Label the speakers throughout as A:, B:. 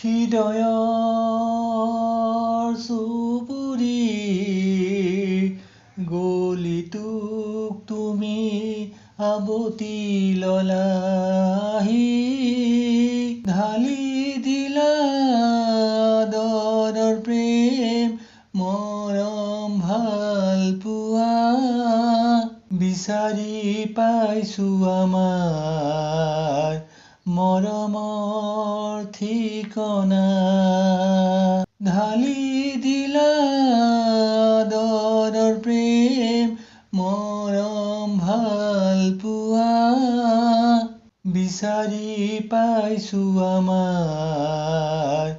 A: হৃদয়ৰ চুবুৰীৰ গলিটোক তুমি আৱতি ললাহি, ঢালি দিলা আদৰৰ প্ৰেম মৰম ভাল পোৱা, বিচাৰি পাইছো আমাৰ মৰমৰ ঠিকনা। ঢালি দিলা আদৰৰ প্ৰেম মৰম ভাল পোৱা, বিচাৰি পাইছো আমাৰ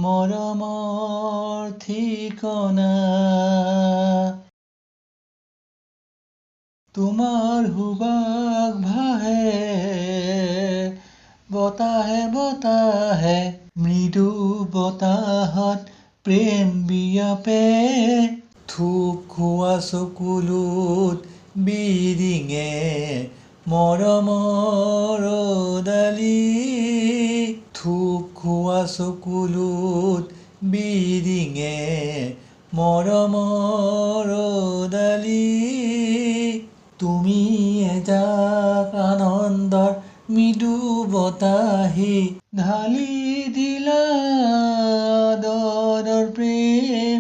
A: মৰমৰ ঠিকনা। তোমাৰ সুবাস ভাহে বতাহে বতাহে, মৃদু বতাহত প্ৰেম বিয়পে, থূপ খোৱা চকুলোত বিৰিঙে মৰমৰ ডালি, থূপ খোৱা চকুলোত বিৰিঙে মৰমৰ ডালি, তুমি এজাক আনন্দৰ মৃদু বতাহি, ঢালি দিলা আদৰৰ প্ৰেম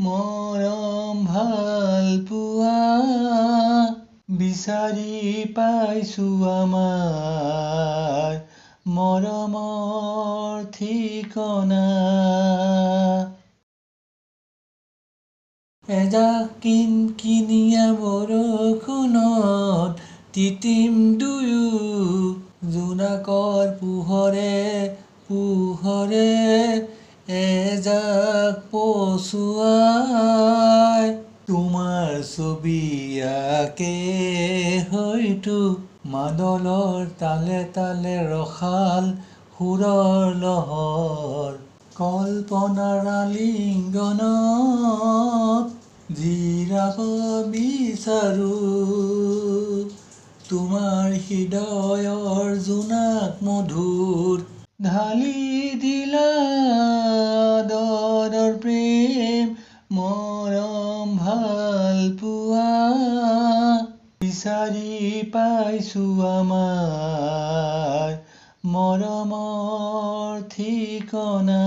A: মৰম ভাল পোৱা, বিচাৰি পাইছো আমাৰ মৰমৰ ঠিকনা। এজাক কিনকিনীয়া বৰষুণত তিতিম দুয়ো, জোনাকৰ পোহৰে পোহৰে এজাক পছুৱাই, তোমাৰ ছবি আঁকে হয়তো মাদলৰ তালে তালে ৰসাল সুৰৰ লহৰ, কল্পনাৰ আলিংগনত জিৰাব বিচাৰো, তোমাৰ হৃদয়ৰ জোনাক মধুৰ, ঢালি দিলা আদৰৰ প্ৰেম মৰম ভাল পোৱা, বিচাৰি পাইছো আমাৰ মৰমৰ ঠিকনা।